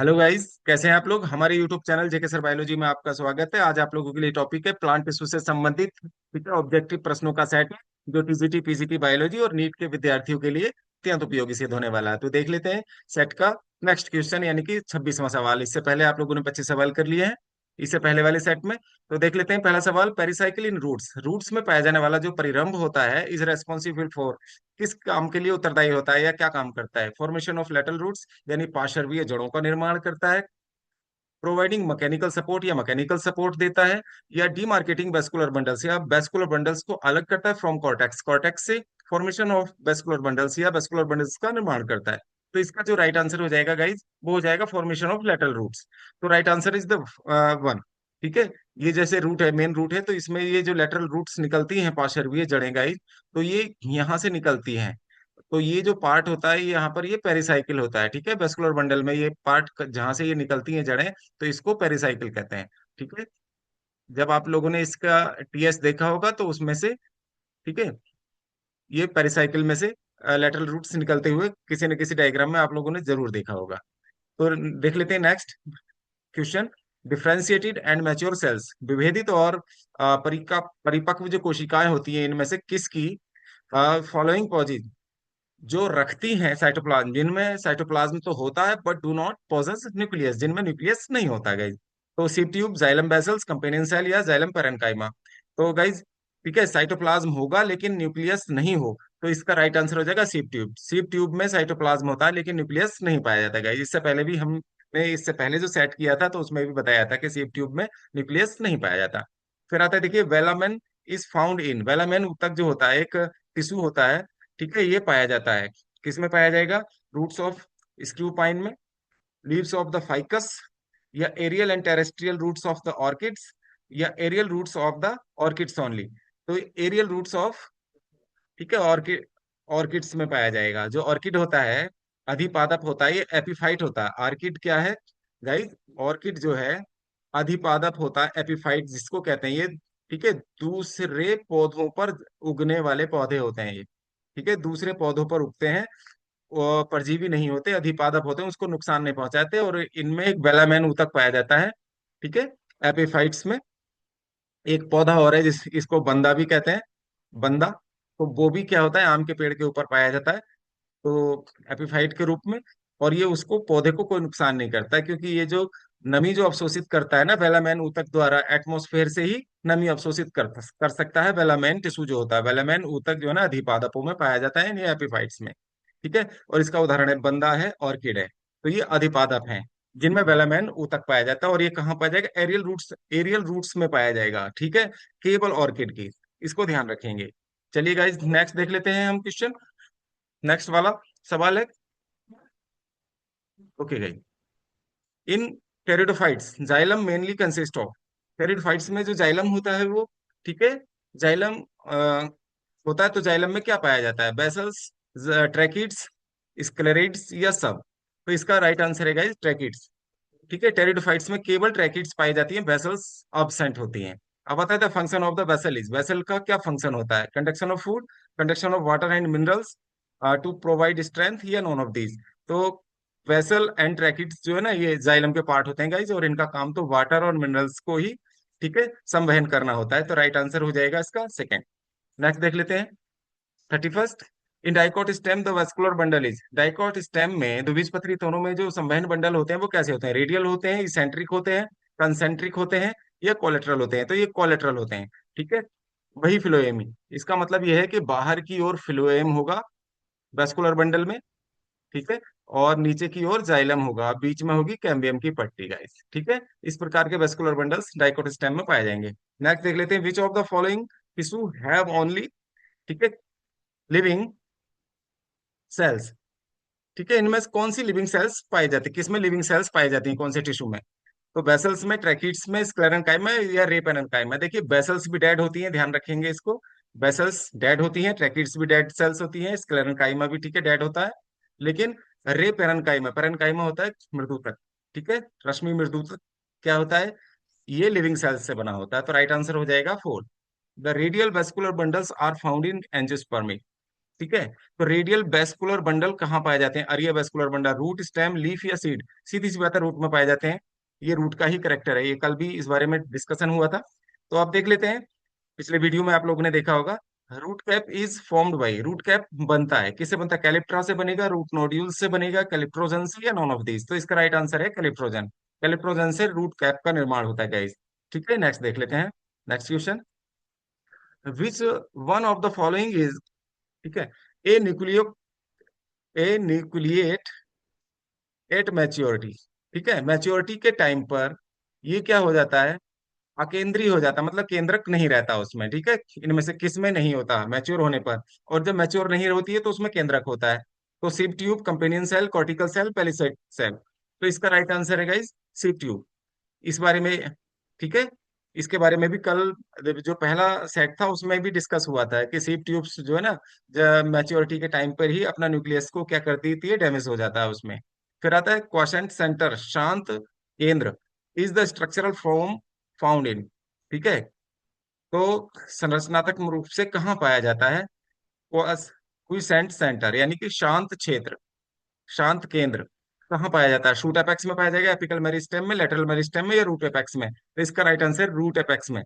Hello guys, कैसे हैं आप लोग। हमारे यूट्यूब चैनल जेके सर बायोलॉजी में आपका स्वागत है। आज आप लोगों के लिए टॉपिक है प्लांट टिश्यू से संबंधित ऑब्जेक्टिव प्रश्नों का सेट है, जो टीजीटी पीजीटी बायोलॉजी और नीट के विद्यार्थियों के लिए अत्यंत उपयोगी सिद्ध होने वाला है। तो देख लेते हैं सेट का नेक्स्ट क्वेश्चन, यानी कि 26वां सवाल। इससे पहले आप लोगों ने 25 सवाल कर लिए हैं इससे पहले वाले सेट में। तो देख लेते हैं पहला सवाल। पेरिसाइकिल इन रूट्स, रूट्स में पाया जाने वाला जो परिरंभ होता है, इज रेस्पॉन्सिबल फॉर, किस काम के लिए उत्तरदायी होता है या क्या काम करता है। फॉर्मेशन ऑफ लेटरल रूट्स, यानी पार्श्वीय जड़ों का निर्माण करता है। प्रोवाइडिंग मैकेनिकल सपोर्ट, या मैकेनिकल सपोर्ट देता है। या डीमार्केटिंग वेस्कुलर बंडल्स, या वेस्कुलर बंडल्स को अलग करता है फ्रॉम कॉर्टेक्स, कॉर्टेक्स से। फॉर्मेशन ऑफ वेस्कुलर बंडल्स, या वेस्कुलर बंडल्स का निर्माण करता है। तो इसका जो राइट आंसर हो जाएगा गाइज, वो हो जाएगा फॉर्मेशन ऑफ लेटरल रूट्स। तो right answer is the one. ठीक है। ये जैसे रूट है, मेन रूट है, तो इसमें ये जो लेटरल रूट्स निकलती हैं, पार्श्वीय जड़ें गाइज, तो ये यहाँ से निकलती हैं। तो ये जो पार्ट होता है यहाँ पर, ये पेरिसाइकिल होता है। ठीक है। वेस्कुलर बंडल में ये पार्ट जहां से ये निकलती हैं जड़ें, तो इसको पेरिसाइकिल कहते हैं। ठीक है। जब आप लोगों ने इसका टीएस देखा होगा तो उसमें से, ठीक है, ये पेरिसाइकिल में से लेटरल रूट्स निकलते हुए किसी न किसी डायग्राम में आप लोगों ने जरूर देखा होगा। तो देख लेते हैं next question. Differentiated and mature cells, विभेदित और परिपक्व जो कोशिकाएं होती हैं, इनमें से किसकी फॉलोइंग पॉजिज, जो रखती हैं साइटोप्लाज्म, जिनमें साइटोप्लाज्म तो होता है but do not possess nucleus, जिनमें न्यूक्लियस नहीं होता गाइज। तो sieve tube, xylem vessels, companion cell, या जाइलम पैरेन्काइमा। तो गाइज, ठीक है, साइटोप्लाज्म होगा लेकिन न्यूक्लियस नहीं हो, तो इसका राइट आंसर हो जाएगा सिव ट्यूब। सिव ट्यूब में साइटोप्लाज्म होता है लेकिन न्यूक्लियस नहीं पाया जाता गाइज। इससे पहले भी हमने इससे पहले जो सेट किया था तो उसमें भी बताया था कि सिव ट्यूब में न्यूक्लियस नहीं पाया जाता। फिर आता है, देखिए, velamen is found in, velamen ऊतक जो होता है, एक टिश्यू होता है। ठीक है। ये पाया जाता है किस में पाया जाएगा? रूट्स ऑफ स्क्रू पाइन में, लीव्स ऑफ द फाइकस, या aerial and terrestrial roots of the orchids, या aerial roots of the orchids only. तो एरियल रूट्स ऑफ, ठीक है, ऑर्किड, ऑर्किड्स में पाया जाएगा। जो ऑर्किड होता है अधिपादप होता है, ये एपिफाइट होता है। ऑर्किड क्या है गाइस? ऑर्किड जो है अधिपादप होता है, एपिफाइट जिसको कहते हैं ये। ठीक है। दूसरे पौधों पर उगने वाले पौधे होते हैं ये। ठीक है। दूसरे पौधों पर उगते हैं, वो परजीवी नहीं होते, अधिपादप होते हैं, उसको नुकसान नहीं पहुंचाते। और इनमें एक बेलामैन ऊतक पाया जाता है। ठीक है। एपिफाइट्स में एक पौधा और है जिस इसको बंदा भी कहते हैं, बंदा। तो वो भी क्या होता है, आम के पेड़ के ऊपर पाया जाता है, तो एपिफाइट के रूप में। और ये उसको, पौधे को कोई नुकसान नहीं करता है, क्योंकि ये जो नमी जो अवशोषित करता है ना बेलामैन ऊतक द्वारा, एटमॉस्फेयर से ही नमी अवशोषित कर सकता है बेलामैन टिश्यू जो होता है। बेलामैन ऊतक जो है ना, अधिपादपों में पाया जाता है, ये एपिफाइट्स में। ठीक है। और इसका उदाहरण है बंदा है, ऑर्किड है। तो ये अधिपादप हैं जिनमें बेलामैन ऊतक पाया जाता है। और ये कहाँ पाया जाएगा? एरियल रूट्स, एरियल रूट्स में पाया जाएगा। ठीक है। केवल ऑर्किड की, इसको ध्यान रखेंगे। चलिए गाइज, नेक्स्ट देख लेते हैं हम क्वेश्चन। नेक्स्ट वाला सवाल है, okay guys. In pteridophytes xylem mainly consist of, pteridophytes में जो जाइलम होता है वो, ठीक है, जाइलम होता है। तो जाइलम में क्या पाया जाता है? बेसल्स, ट्रैकिड्स, स्क्लेरिड्स, या सब। तो इसका राइट आंसर है गाइज ट्रैकिड्स। ठीक है। टेरिडोफाइट्स में केवल ट्रैकिड्स पाई जाती हैं, बेसल्स अब्सेंट होती हैं। अब आता है the function of the vessel is, vessel का क्या फंक्शन होता है? Conduction of food, conduction of water and minerals, to provide strength, या नॉन ऑफ दीज। तो वेसल एंड ट्रैकिड्स जो है ना, ये जाइलम के पार्ट होते हैं गाइज, और इनका काम तो वाटर और मिनरल्स को ही, ठीक है, संवहन करना होता है। तो राइट आंसर हो जाएगा इसका सेकेंड। नेक्स्ट देख लेते हैं 31st। In dicot stem the vascular bundle is, dicot stem में द्विबीजपत्री तनों में जो संवहन बंडल होते हैं वो कैसे होते हैं? रेडियल होते हैं, इसेंट्रिक होते हैं, कंसेंट्रिक होते हैं, या कोलेटरल होते हैं? तो ये कोलेटरल होते हैं। ठीक है। वही फिलोएमी, इसका मतलब यह है कि बाहर की ओर फिलोएम होगा वेस्कुलर बंडल में। ठीक है। और नीचे की ओर जाइलम होगा, बीच में होगी कैम्बियम की पट्टी गाइस। ठीक है। इस प्रकार के वेस्कुलर बंडल्स डाइकोट स्टेम में पाए जाएंगे। नेक्स्ट देख लेते हैं, which of the following tissue have only, ठीक है, लिविंग सेल्स। ठीक है। इनमें से कौन सी लिविंग सेल्स पाई जाती है? किसमें लिविंग सेल्स पाई जाती हैं, कौन से टिश्यू में? तो बेसल्स में, ट्रैकिड्स में, स्क्लेरेंकाइमा, या रे पेरेन्काइमा। देखिए, बेसल्स भी डेड होती हैं, ध्यान रखेंगे इसको। बेसल्स डेड होती हैं, ट्रैकिड्स भी डेड सेल्स होती हैं, स्क्लेरेंकाइमा भी, ठीक है, डेड होता है। लेकिन रे पेरेन्काइमा, पेरेन्काइमा होता है मृदुतक। ठीक है। रश्मि मृदुतक क्या होता है? ये लिविंग सेल्स से बना होता है। तो राइट आंसर हो जाएगा four. The radial vascular bundles are found in angiospermae, ठीक है। तो रेडियल वेस्कुलर बंडल कहाँ पाए जाते हैं? अरिया vascular bundle root, stem, leaf या सीड? सीधी सी बात है, रूट में पाए जाते हैं। ये रूट का ही करेक्टर है, ये कल भी इस बारे में डिस्कशन हुआ था। तो आप देख लेते हैं, पिछले वीडियो में आप लोगों ने देखा होगा। Root cap is formed by, root cap बनता है किससे? बनता है कैलिप्ट्रा से बनेगा, रूट नोड्यूल से बनेगा, कैलिप्ट्रोजन से, या नॉन ऑफ दीज? तो इसका राइट आंसर है कैलिप्ट्रोजन। कैलिप्ट्रोजन से रूट कैप का निर्माण होता है गाइस। ठीक है, नेक्स्ट देख लेते हैं। Next question, which one of the following is, ठीक है, a nucleo a nucleate at maturity. ठीक है, मैच्योरिटी के टाइम पर ये क्या हो जाता है? अकेंद्रीय हो जाता है, मतलब केंद्रक नहीं रहता उसमें। ठीक है, इनमें से किस में नहीं होता मैच्योर होने पर? और जब मैच्योर नहीं होती है तो उसमें केंद्रक होता है। तो sieve tube, companion cell, cortical cell, palisade cell. तो इसका राइट आंसर है गाइस सिव ट्यूब। इस बारे में, ठीक है, इसके बारे में भी कल जो पहला सेट था उसमें भी डिस्कस हुआ था कि सीप ट्यूब्स जो है ना, जब मैच्योरिटी के टाइम पर ही अपना न्यूक्लियस को क्या कर देती है? डैमेज हो जाता है उसमें। फिर आता है क्वेश्चन सेंटर, शांत केंद्र is the structural form found in. ठीक है, तो संरचनात्मक रूप से कहाँ पाया जाता है? क्विसेंट सेंटर यानी कि शांत क्षेत्र, शांत केंद्र कहाँ पाया जाता है? शूट एपेक्स में पाया जाएगा, एपिकल मेरिस्टेम में, लेटरल मेरिस्टेम में, या रूट एपेक्स में? तो इसका राइट आंसर रूट एपेक्स में।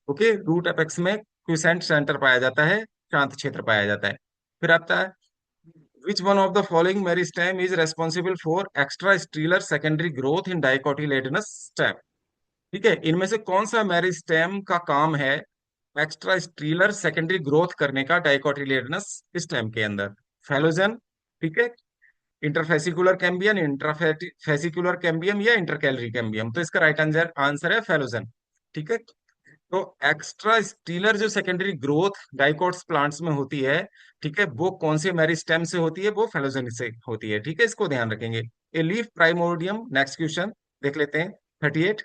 ओके, रूट एपेक्स में क्विसेंट सेंटर पाया जाता है, शांत क्षेत्र पाया जाता है। फिर आता है which one of the following meristem is responsible for extra stelar secondary growth in dicotyledonous stem. ठीक है, इनमें से कौन सा मेरिस्टेम का काम है एक्स्ट्रा स्ट्रीलर सेकेंडरी ग्रोथ करने का डाइकोटिलेडनस स्टेम के अंदर? फेलोजन, ठीक है, इंटरफेसिकुलर कैम्बियम, इंट्राफेसिकुलर कैम्बियम, या इंटरकैलरी कैम्बियम? तो इसका राइट आंसर आंसर है फेलोजन। ठीक है, तो एक्स्ट्रा स्टीलर जो सेकेंडरी ग्रोथ डाइकोट्स प्लांट्स में होती है, ठीक है, वो कौन से मेरिस्टेम से होती है? वो फेलोजन से होती है। ठीक है, इसको ध्यान रखेंगे। ए लीफ प्राइमोर्डियम, नेक्स्ट क्वेश्चन देख लेते हैं 38।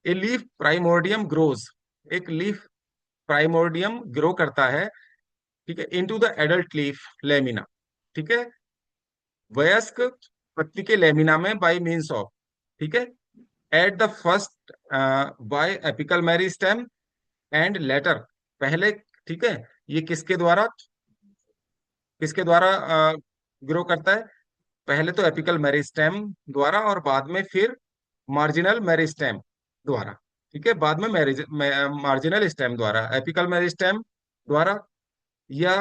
ए लीफ प्राइमोर्डियम ग्रोज, एक लीफ प्राइमोर्डियम ग्रो करता है, ठीक है, into the adult leaf lamina. ठीक है, वयस्क पत्ती के लेमिना में बाय मीन्स ऑफ, ठीक है, at the first by apical meristem and later, पहले, ठीक है, ये किसके द्वारा, किसके द्वारा ग्रो करता है? पहले तो एपिकल मेरिस्टेम द्वारा, और बाद में फिर मार्जिनल मेरिस्टेम द्वारा। ठीक है, बाद में मार्जिनल स्टेम द्वारा, एपिकल मेरिस्टेम द्वारा, या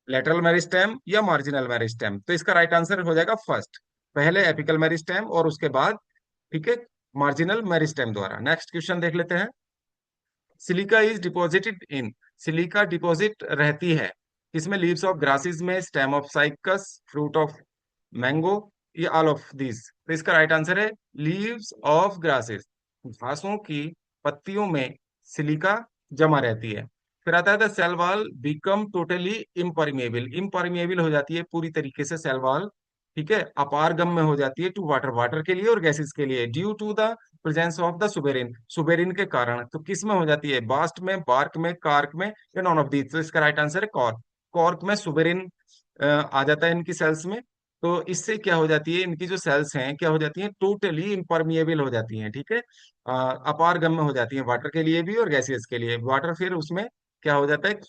लेटरल मेरिस्टेम, या मार्जिनल मेरिस्टेम? तो इसका राइट आंसर हो जाएगा फर्स्ट, पहले एपिकल मेरिस्टेम और उसके बाद, ठीक है, मार्जिनल मेरिस्टेम द्वारा। नेक्स्ट क्वेश्चन देख लेते हैं। Silica is deposited in, silica deposit रहती है किसमें? लीव्स ऑफ ग्रासेस में, stem of cycas, fruit of mango, ये ऑल ऑफ दिस? तो इसका राइट आंसर है लीव्स ऑफ ग्रासेस, घासों की पत्तियों में सिलिका जमा रहती है। फिर आता है the cell wall become totally impermeable, impermeable हो जाती है पूरी तरीके से सेल वॉल, ठीक है, अपारगम में हो जाती है टू वाटर, वाटर के लिए और गैसेस के लिए, due to the presence of the suberin, suberin के कारण। तो किस में हो जाती है? बास्ट में, बार्क में, कार्क में, या नॉन ऑफ दीज? तो इसका राइट आंसर है कॉर्क। कॉर्क में सुबेरिन आ जाता है इनकी सेल्स में। तो इससे क्या हो जाती है, इनकी जो सेल्स हैं क्या हो जाती हैं? टोटली इम्परमिएबल हो जाती हैं। ठीक है, अपारगम में हो जाती हैं, वाटर के लिए भी और गैसेस के लिए। वाटर फिर उसमें क्या हो जाता है,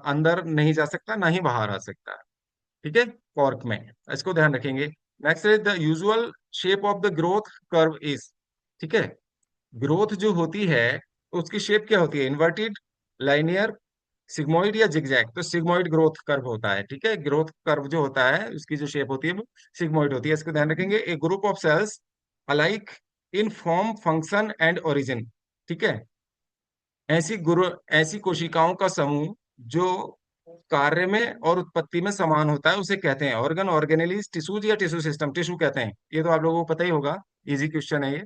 अंदर नहीं जा सकता, ना ही बाहर आ सकता है। ठीक है, कॉर्क में, इसको ध्यान रखेंगे। Next is the usual shape of the growth curve is, ठीक है, ग्रोथ जो होती है तो उसकी शेप क्या होती है? इन्वर्टेड, लाइनियर, सिग्मोइड, या जिगजैग? तो सिग्मोइड ग्रोथ कर्व होता है। ठीक है, ग्रोथ कर्व जो होता है उसकी जो शेप होती है वो सिग्मोइड होती है, इसको ध्यान रखेंगे। A group of cells alike in form, function and origin, ठीक है, ऐसी कोशिकाओं का समूह जो कार्य में और उत्पत्ति में समान होता है उसे कहते हैं ऑर्गन, ऑर्गेनेलिज, टिश्यूज, या टिश्यू सिस्टम? टिश्यू कहते हैं, ये तो आप लोगों को पता ही होगा, इजी क्वेश्चन है ये।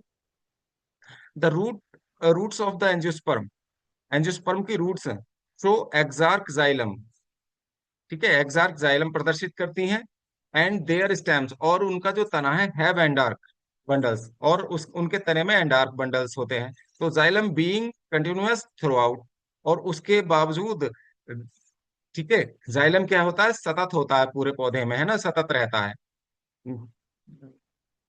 The roots of the angiosperm, angiosperm की रूट्स शो एक्सार्क जाइलम, ठीक है, एक्सार्क जाइलम प्रदर्शित करती हैं, एंड देयर स्टेम्स, और उनका जो तना है हैव एंडार्क बंडल्स, और उस उनके तने में एंडार्क बंडल्स होते हैं। तो xylem being continuous through out, और उसके बावजूद, ठीक है, जाइलम क्या होता है? सतत होता है पूरे पौधे में, है ना, सतत रहता है।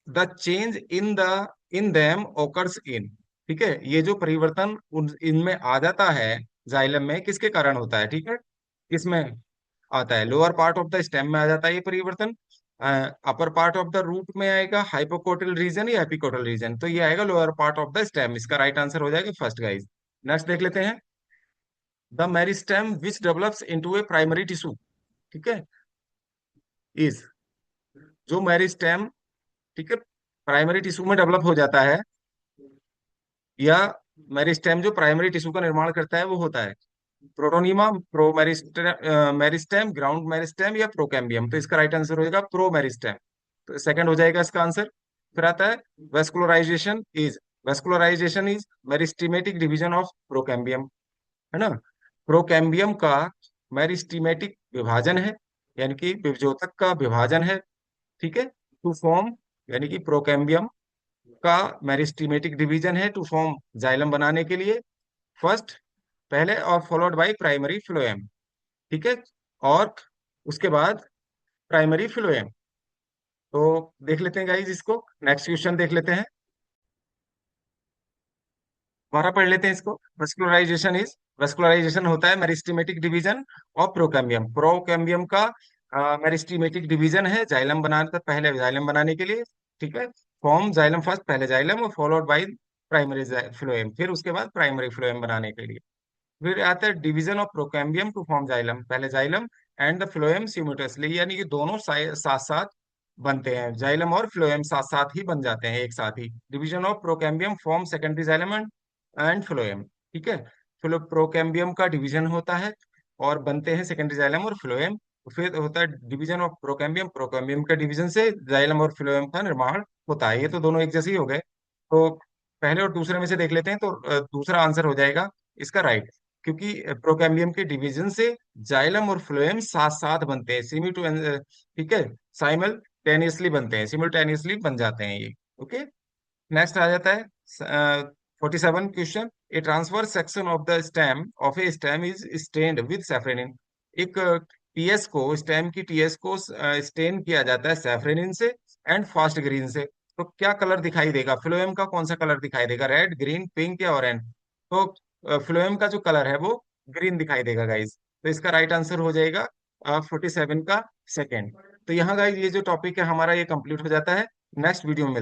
The change in them occurs in, ठीक है, ये जो परिवर्तन इनमें आ जाता है जाइलम में, किसके कारण होता है? ठीक है, किसमें आता है? Lower part of the stem में आ जाता है ये परिवर्तन। Upper part of the root में आएगा हाइपोकोटिल रीजन या एपिकोटल रीजन, तो ये आएगा lower part of the stem. इसका राइट आंसर हो जाएगा फर्स्ट गाइज। नेक्स्ट देख लेते हैं। The meristem which develops into A primary tissue, ठीक है, इज, जो मेरिस्टेम, ठीक है, प्राइमरी टिश्यू में डेवलप हो जाता है, या मेरिस्टेम जो प्राइमरी टिश्यू का निर्माण करता है वो होता है protonema, pro meristem, meristem, ground meristem या प्रोकैम्बियम। तो इसका राइट आंसर हो जाएगा प्रो मेरिस्टेम। तो सेकंड हो जाएगा इसका आंसर। फिर आता है vascularisation is, vascularisation is meristematic division of procambium, है ना। प्रोकैम्बियम का मेरिस्टेमेटिक विभाजन है, यानी कि विभजोतक का विभाजन है, ठीक है, टू फॉर्म, यानी कि प्रोकैम्बियम का मेरिस्टेमेटिक डिवीजन है टू फॉर्म जाइलम बनाने के लिए, फर्स्ट, पहले, और फॉलोड बाय प्राइमरी फ्लोएम, ठीक है, और उसके बाद प्राइमरी फ्लोएम। तो देख लेते हैं गाइज इसको, नेक्स्ट क्वेश्चन देख लेते हैं, दोबारा पढ़ लेते हैं इसको। वेस्कुलराइजेशन इज, वेस्कुलराइजेशन होता है meristematic division of procambium, procambium का मेरिस्टेमेटिक डिवीजन है जाइलम बनाने, पहले जाइलम बनाने के लिए, ठीक है, फॉर्म जाइलम फर्स्ट, पहले जाइलम, और फॉलोड बाय प्राइमरी फ्लोएम, फिर उसके बाद प्राइमरी फ्लोएम बनाने के लिए। फिर आता है division of procambium to form xylem, पहले xylem and the phloem simultaneously, यानी कि दोनों साथ साथ बनते हैं, जाइलम और फ्लोएम साथ साथ ही बन जाते हैं एक साथ ही। Division of procambium form secondary xylem and phloem, ठीक है, फिर प्रोकैम्बियम का डिवीजन होता है और बनते हैं सेकेंडरी जाइलम और फ्लोएम। फिर होता है डिवीजन ऑफ प्रोकैम्बियम, प्रोकैम्बियम का डिवीजन से जाइलम और फ्लोएम का निर्माण होता है। ये तो दोनों एक जैसे ही हो गए। तो पहले और दूसरे में से देख लेते हैं, तो दूसरा आंसर हो जाएगा इसका राइट, क्योंकि प्रोकैम्बियम के डिवीजन से जाइलम और फ्लोएम साथ साथ बनते हैं, सिमी टू, ठीक है, साइमल्टेनियसली बनते हैं, सिमुलटेनियसली बन जाते हैं ये। ओके, नेक्स्ट आ जाता है 47 question. A transverse section of the stem of a stem is stained with safranin, एक टीएस को, स्टेम की टीएस को स्टेन किया जाता है सैफरेनिन से एंड फास्ट ग्रीन से। तो क्या कलर दिखाई देगा? फ्लोएम का कौन सा कलर दिखाई देगा? रेड, ग्रीन, पिंक या ऑरेंज? तो फ्लोएम का जो कलर है वो ग्रीन दिखाई देगा गाइज। तो इसका राइट आंसर हो जाएगा 47 का सेकेंड। तो यहाँ गाइज ये जो टॉपिक है हमारा ये कंप्लीट हो जाता है। नेक्स्ट वीडियो में